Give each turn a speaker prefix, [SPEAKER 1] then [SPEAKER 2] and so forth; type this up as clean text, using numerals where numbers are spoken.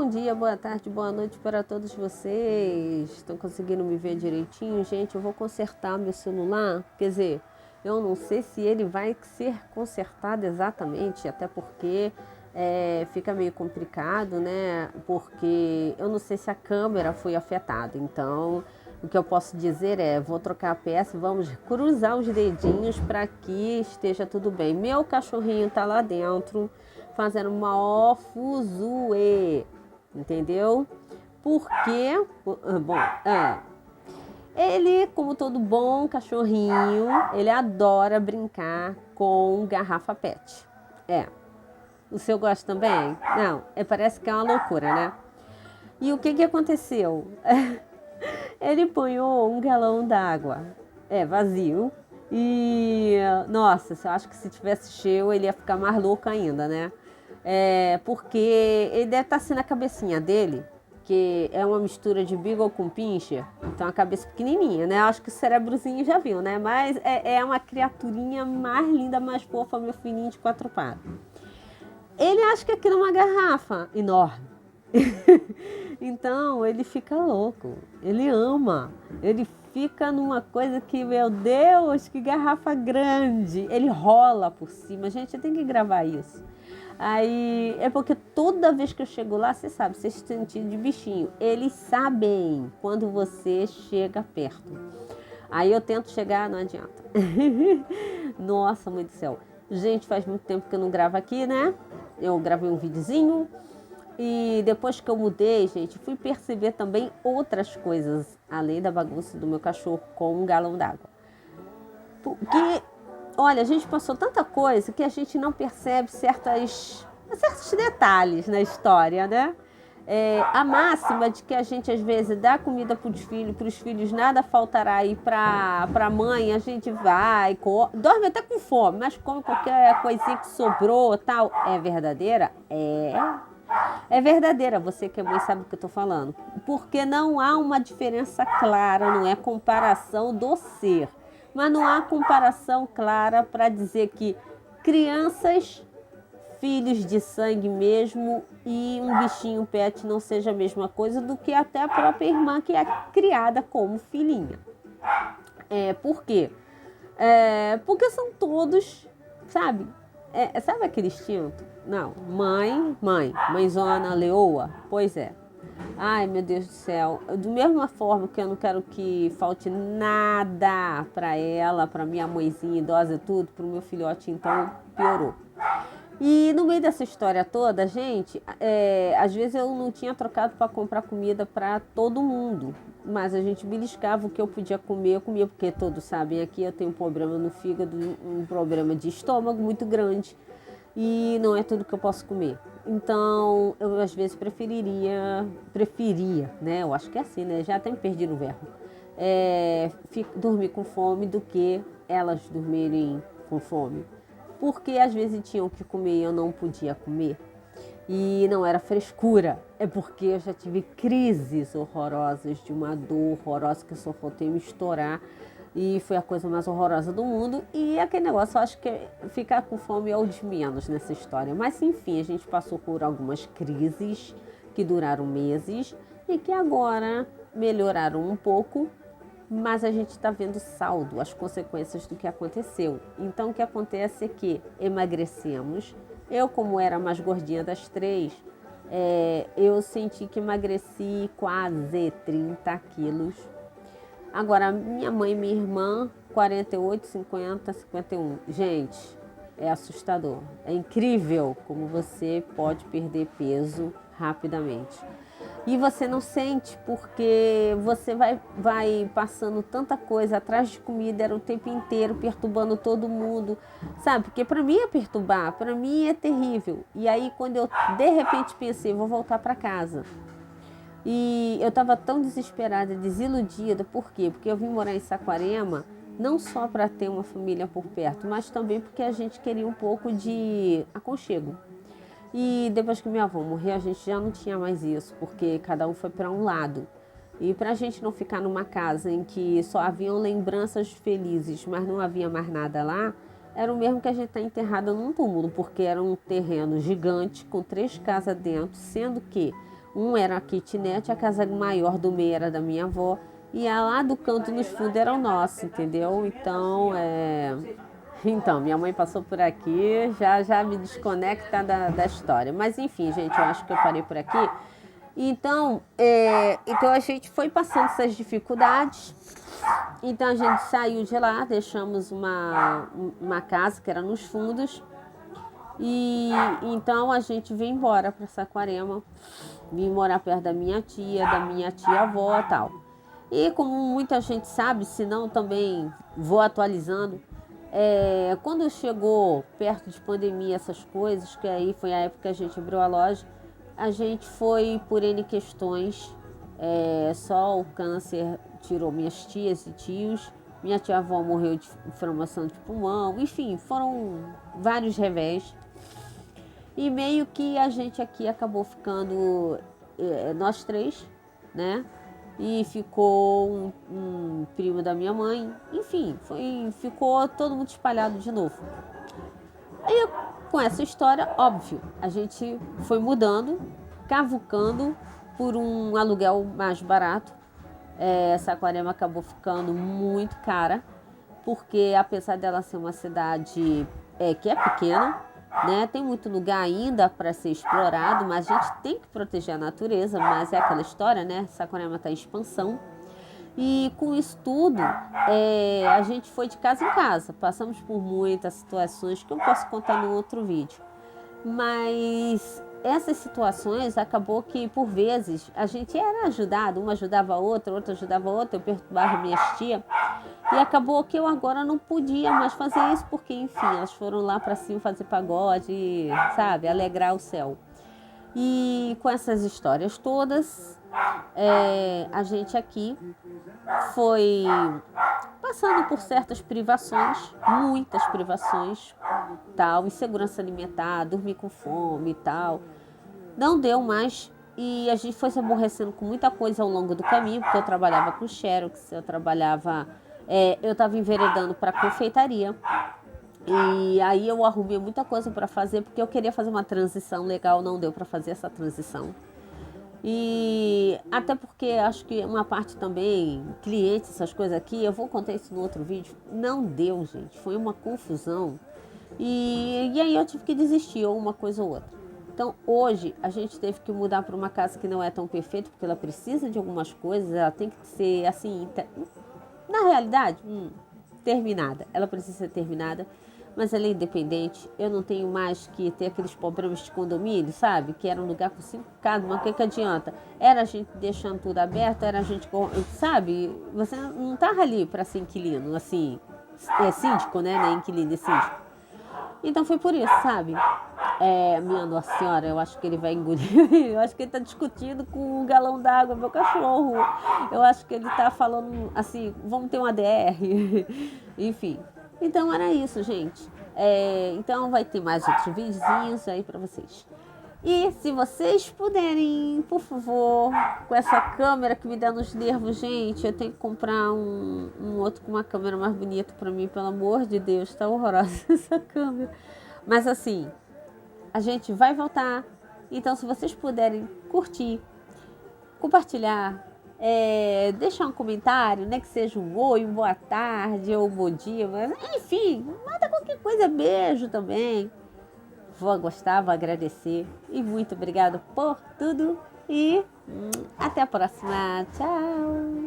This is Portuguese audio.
[SPEAKER 1] Bom dia, boa tarde, boa noite para todos vocês. Estão conseguindo me ver direitinho? Gente, eu vou consertar meu celular. Quer dizer, eu não sei se ele vai ser consertado exatamente, até porque fica meio complicado, né? Porque eu não sei se a câmera foi afetada. Então, o que eu posso dizer é, vou trocar a peça, vamos cruzar os dedinhos para que esteja tudo bem. Meu cachorrinho tá lá dentro, fazendo uma fuzuê, entendeu? Porque, bom, ele, como todo bom cachorrinho, ele adora brincar com garrafa PET. O seu gosta também? Não, parece que é uma loucura, né? E o que aconteceu? Ele ponhou um galão d'água, vazio. E, nossa, eu acho que se tivesse cheio, ele ia ficar mais louco ainda, né? Porque ele deve estar assim na cabecinha dele, que é uma mistura de Beagle com Pinscher, então a cabeça pequenininha, né? Eu acho que o cérebrozinho já viu, né? Mas é uma criaturinha mais linda, mais fofa, meu filhinho de 4 patas. Ele acha que aquilo é uma garrafa enorme. Então ele fica louco, ele ama, ele fica numa coisa que, meu Deus, que garrafa grande, ele rola por cima. Gente, eu tenho que gravar isso. Aí é porque toda vez que eu chego lá, você sabe, você sentido de bichinho, eles sabem quando você chega perto. Aí eu tento chegar, não adianta. Nossa, mãe do céu. Gente, faz muito tempo que eu não gravo aqui, né? Eu gravei um videozinho. E depois que eu mudei, gente, fui perceber também outras coisas, além da bagunça do meu cachorro com um galão d'água. Porque, olha, a gente passou tanta coisa que a gente não percebe certos detalhes na história, né? A máxima de que a gente às vezes dá comida para os filhos nada faltará, aí para a mãe a gente vai, dorme até com fome, mas come qualquer coisinha que sobrou, tal, é verdadeira? É verdadeira, você que é mãe sabe o que eu estou falando. Porque não há uma diferença clara, não é comparação do ser. Mas não há comparação clara para dizer que crianças, filhos de sangue mesmo, e um bichinho pet não seja a mesma coisa do que até a própria irmã que é criada como filhinha. Por quê? Porque são todos, sabe? Sabe aquele instinto? Não, mãezona, leoa? Pois é. Ai, meu Deus do céu. Da mesma forma que eu não quero que falte nada para ela, para minha mãezinha idosa e tudo, para o meu filhote, então piorou. E no meio dessa história toda, gente, às vezes eu não tinha trocado para comprar comida para todo mundo, mas a gente beliscava o que eu podia comer, eu comia, porque todos sabem aqui eu tenho um problema no fígado, um problema de estômago muito grande e não é tudo que eu posso comer. Então eu às vezes preferia, né? Eu acho que é assim, né? Já até me perdi no verbo. Dormir com fome do que elas dormirem com fome. Porque às vezes tinham que comer e eu não podia comer. E não era frescura, é porque eu já tive crises horrorosas, de uma dor horrorosa que eu só faltei me estourar. E foi a coisa mais horrorosa do mundo. E aquele negócio, eu acho que ficar com fome é o de menos nessa história. Mas enfim, a gente passou por algumas crises que duraram meses e que agora melhoraram um pouco. Mas a gente está vendo saldo, as consequências do que aconteceu. Então o que acontece é que emagrecemos. Eu, como era a mais gordinha das três, eu senti que emagreci quase 30 quilos. Agora, minha mãe e minha irmã, 48, 50, 51. Gente, é assustador. É incrível como você pode perder peso rapidamente. E você não sente porque você vai passando tanta coisa atrás de comida, era o tempo inteiro perturbando todo mundo, sabe? Porque para mim é perturbar, para mim é terrível. E aí quando eu de repente pensei, vou voltar para casa. E eu estava tão desesperada, desiludida, por quê? Porque eu vim morar em Saquarema, não só para ter uma família por perto, mas também porque a gente queria um pouco de aconchego. E depois que minha avó morreu, a gente já não tinha mais isso, porque cada um foi para um lado. E para a gente não ficar numa casa em que só haviam lembranças felizes, mas não havia mais nada lá, era o mesmo que a gente estar enterrada num túmulo, porque era um terreno gigante com 3 casas dentro, sendo que Um era a kitnet, a casa maior do meio era da minha avó, e a lá do canto nos fundos era o nosso, entendeu? Então, minha mãe passou por aqui, já me desconecta da história. Mas enfim, gente, eu acho que eu parei por aqui. Então a gente foi passando essas dificuldades. Então a gente saiu de lá, deixamos uma casa que era nos fundos. E então a gente veio embora para Saquarema, vim morar perto da minha tia-avó e tal. E como muita gente sabe, se não também vou atualizando, quando chegou perto de pandemia, essas coisas, que aí foi a época que a gente abriu a loja, a gente foi por N questões, só o câncer tirou minhas tias e tios, minha tia-avó morreu de inflamação de pulmão, enfim, foram vários revés. E meio que a gente aqui acabou ficando, nós três, né? E ficou um primo da minha mãe, enfim, ficou todo mundo espalhado de novo. Aí com essa história, óbvio, a gente foi mudando, cavucando por um aluguel mais barato. Saquarema acabou ficando muito cara, porque apesar dela ser uma cidade que é pequena, né, tem muito lugar ainda para ser explorado, mas a gente tem que proteger a natureza, mas é aquela história, né? Saquarema está em expansão. E com isso tudo, a gente foi de casa em casa, passamos por muitas situações que eu posso contar no outro vídeo. Mas essas situações acabou que, por vezes, a gente era ajudado, uma ajudava a outra ajudava a outra, eu perturbava minhas tia. E acabou que eu agora não podia mais fazer isso, porque, enfim, elas foram lá para cima fazer pagode, sabe, alegrar o céu. E com essas histórias todas, a gente aqui foi passando por certas privações, muitas privações, tal, insegurança alimentar, dormir com fome e tal. Não deu mais e a gente foi se aborrecendo com muita coisa ao longo do caminho, porque eu trabalhava com xerox, eu estava enveredando para confeitaria. E aí eu arrumei muita coisa para fazer, porque eu queria fazer uma transição legal, não deu para fazer essa transição. E até porque acho que uma parte também, clientes, essas coisas aqui, eu vou contar isso no outro vídeo, não deu, gente, foi uma confusão. E aí eu tive que desistir, ou uma coisa ou outra. Então hoje a gente teve que mudar para uma casa que não é tão perfeita, porque ela precisa de algumas coisas, ela tem que ser assim, na realidade, terminada. Ela precisa ser terminada, mas ela é independente. Eu não tenho mais que ter aqueles problemas de condomínio, sabe? Que era um lugar com 5 casas, mas o que adianta? Era a gente deixando tudo aberto, era a gente, sabe? Você não tá ali para ser inquilino, assim, síndico, né? Não é inquilino, é síndico. Então foi por isso, sabe? Minha Nossa Senhora, eu acho que ele vai engolir. Eu acho que ele tá discutindo com um galão d'água, meu cachorro. Eu acho que ele tá falando assim, vamos ter uma DR. Enfim. Então era isso, gente. Então vai ter mais outros videozinhos aí pra vocês. E se vocês puderem, por favor, com essa câmera que me dá nos nervos, gente, eu tenho que comprar um outro com uma câmera mais bonita pra mim, pelo amor de Deus, tá horrorosa essa câmera. Mas assim, a gente vai voltar. Então, se vocês puderem curtir, compartilhar, deixar um comentário, né? Que seja um oi, um boa tarde ou um bom dia, mas enfim, manda qualquer coisa, beijo também. Vou gostar, vou agradecer. E muito obrigada por tudo. E até a próxima. Tchau!